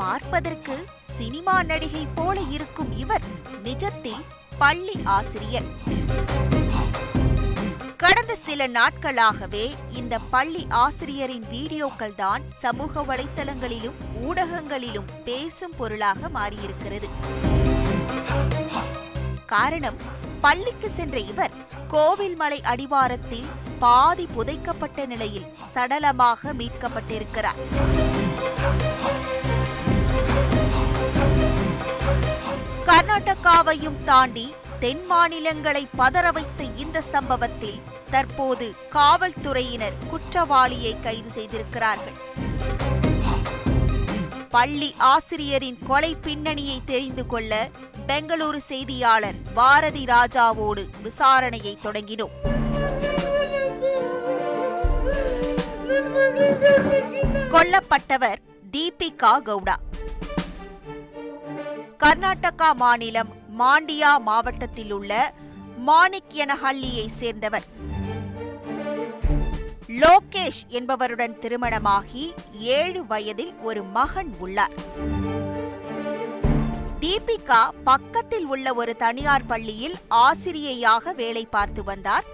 பார்ப்பதற்கு சினிமா நடிகை போல இருக்கும் இவர் நிஜத்தில் பள்ளி ஆசிரியர். கடந்த சில நாட்களாகவே இந்த பள்ளி ஆசிரியரின் வீடியோக்கள் தான் சமூக வலைத்தளங்களிலும் ஊடகங்களிலும் பேசும் பொருளாக மாறியிருக்கிறது. காரணம், பள்ளிக்கு சென்ற இவர் கோவில்மலை அடிவாரத்தில் பாதி புதைக்கப்பட்ட நிலையில் சடலமாக மீட்கப்பட்டிருக்கிறார். கர்நாடகாவையும் தாண்டி தென் மாநிலங்களை பதற வைத்த இந்த சம்பவத்தில் தற்போது காவல்துறையினர் குற்றவாளியை கைது செய்திருக்கிறார்கள். பள்ளி ஆசிரியரின் கொலை பின்னணியை தெரிந்து கொள்ள பெங்களூரு செய்தியாளர் பாரதி ராஜாவோடு விசாரணையை தொடங்கினோம். கொல்லப்பட்டவர் தீபிகா கவுடா. கர்நாடகா மாநிலம் மாண்டியா மாவட்டத்தில் உள்ள மாணிக்யனஹள்ளியை சேர்ந்தவர். லோகேஷ் என்பவருடன் திருமணமாகி 7 வயதில் ஒரு மகன் உள்ளார். தீபிகா பக்கத்தில் உள்ள ஒரு தனியார் பள்ளியில் ஆசிரியையாக வேலை பார்த்து வந்தார்.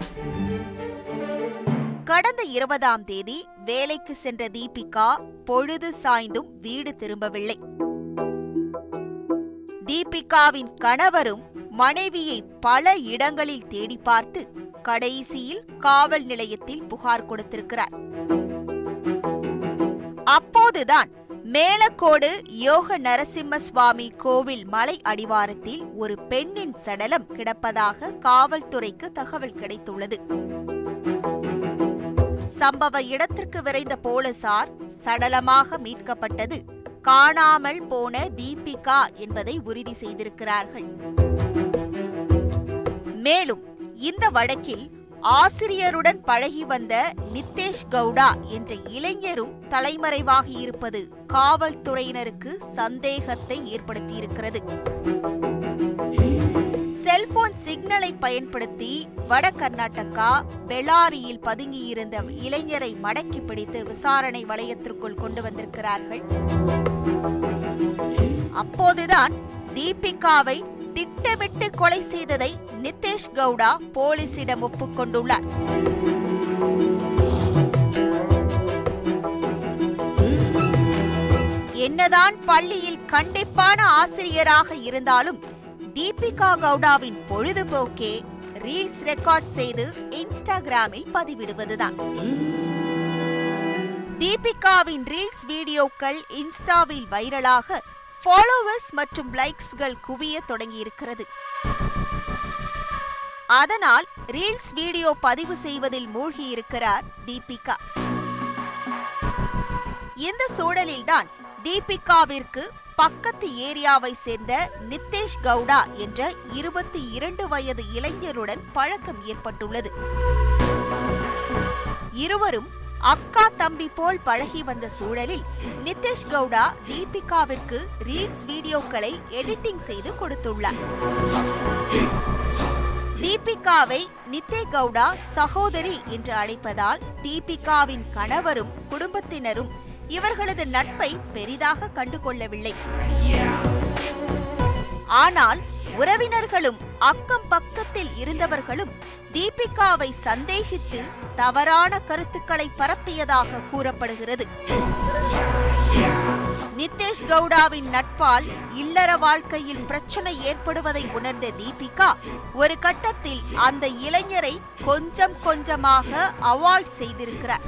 கடந்த 20ஆம் தேதி வேலைக்கு சென்ற தீபிகா பொழுது சாய்ந்தும் வீடு திரும்பவில்லை. தீபிகாவின் கணவரும் மனைவியை பல இடங்களில் தேடி பார்த்து கடைசியில் காவல் நிலையத்தில் புகார் கொடுத்திருக்கிறார். அப்போதுதான் மேலக்கோடு யோக நரசிம்ம சுவாமி கோவில் மலை அடிவாரத்தில் ஒரு பெண்ணின் சடலம் கிடப்பதாக காவல்துறைக்கு தகவல் கிடைத்துள்ளது. சம்பவ இடத்திற்கு விரைந்த போலீசார் சடலமாக மீட்கப்பட்டது காணாமல் போன தீபிகா என்பதை உறுதி செய்திருக்கிறார்கள். மேலும் இந்த வழக்கில் ஆசிரியருடன் பழகி வந்த நித்தேஷ் கவுடா என்ற இளைஞரும் தலைமறைவாக இருப்பது காவல்துறையினருக்கு சந்தேகத்தை ஏற்படுத்தியிருக்கிறது. செல்போன் சிக்னலை பயன்படுத்தி வட கர்நாடகா பெலாரியில் பதுங்கியிருந்த இளைஞரை மடக்கி பிடித்து விசாரணை வளையத்திற்குள் கொண்டு வந்திருக்கிறார்கள். அப்போதுதான் தீபிகாவை திட்டமிட்டு கொலை செய்ததை நித்தேஷ் கவுடா போலீசிடம் ஒப்புக்கொண்டுள்ளார். என்னதான் பள்ளியில் கண்டிப்பான ஆசிரியராக இருந்தாலும் தீபிகா கவுடாவின் பொழுதுபோக்கே ரீல்ஸ் ரெக்கார்ட் செய்து இன்ஸ்டாகிராமில் பதிவிடுவதுதான். தீபிகாவின் ரீல்ஸ் வீடியோக்கள் இன்ஸ்டாவில் வைரலாக ஃபாலோவர்ஸ் மற்றும் லைக்ஸ்கள் குவிய தொடங்கியிருக்கிறது. அதனால் ரீல்ஸ் வீடியோ பதிவு செய்வதில் மூழ்கியிருக்கிறார் தீபிகா. இந்த சூழலில்தான் தீபிகாவிற்கு பக்கத்து ஏரியாவை சேர்ந்த நித்தேஷ் கவுடா என்ற 22 வயது இளைஞருடன் பழக்கம் ஏற்பட்டுள்ளது. இருவரும் அக்கா தம்பி போல் பழகி வந்த சூழலில் நித்தேஷ் கவுடா தீபிகாவிற்கு ரீல்ஸ் வீடியோக்களை எடிட்டிங் செய்து கொடுத்துள்ளார். தீபிகாவை நித்தேஷ் கவுடா சகோதரி என்று அழைப்பதால் தீபிகாவின் கணவரும் குடும்பத்தினரும் இவர்களது நட்பை பெரிதாக கண்டுகொள்ளவில்லை. ஆனால் உறவினர்களும் அக்கம் பக்கத்தில் இருந்தவர்களும் தீபிகாவை சந்தேகித்து தவறான கருத்துக்களை பரப்பியதாக கூறப்படுகிறது. நித்தேஷ் கவுடாவின் நட்பால் இல்லற வாழ்க்கையில் பிரச்சனை ஏற்படுவதை உணர்ந்த தீபிகா ஒரு கட்டத்தில் அந்த இளைஞரை கொஞ்சம் கொஞ்சமாக அவாய்ட் செய்திருக்கிறார்.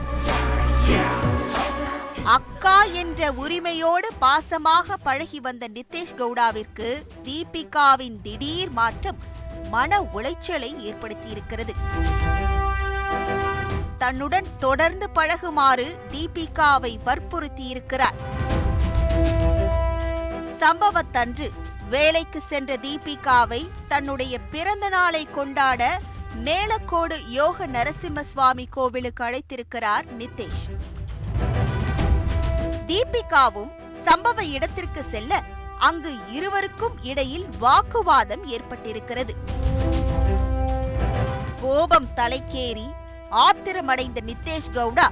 அக்கா என்ற உரிமையோடு பாசமாக பழகி வந்த நித்தேஷ் கவுடாவிற்கு தீபிகாவின் திடீர் மாற்றம் மன உளைச்சலை ஏற்படுத்தியிருக்கிறது. தன்னுடன் தொடர்ந்து பழகுமாறு தீபிகாவை வற்புறுத்தியிருக்கிறார். சம்பவத்தன்று வேலைக்கு சென்ற தீபிகாவை தன்னுடைய பிறந்த நாளை கொண்டாட மேலக்கோடு யோக நரசிம்ம சுவாமி கோவிலுக்கு அழைத்திருக்கிறார் நித்தேஷ். தீபிகாவும் சம்பவ இடத்திற்கு செல்ல அங்கு இருவருக்கும் இடையில் வாக்குவாதம் ஏற்பட்டிருக்கிறது. கோபம் தலைக்கேறி ஆத்திரமடைந்த நித்தேஷ் கவுடா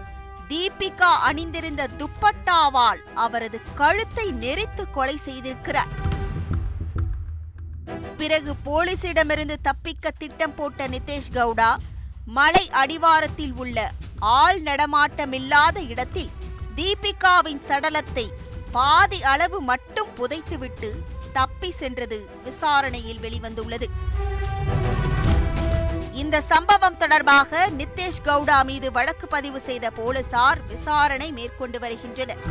தீபிகா அணிந்திருந்த துப்பட்டாவால் அவரது கழுத்தை நெரித்து கொலை செய்திருக்கிறார். பிறகு போலீசிடமிருந்து தப்பிக்க திட்டம் போட்ட நிதேஷ் கவுடா மலை அடிவாரத்தில் உள்ள ஆள் நடமாட்டமில்லாத இடத்தில் தீபிகாவின் சடலத்தை பாதி அளவு மட்டும் புதைத்துவிட்டு தப்பி சென்றது விசாரணையில் வெளிவந்துள்ளது. இந்த சம்பவம் தொடர்பாக நிதேஷ் கவுடா மீது வழக்கு பதிவு செய்த போலீசார் விசாரணை மேற்கொண்டு வருகின்றனர்.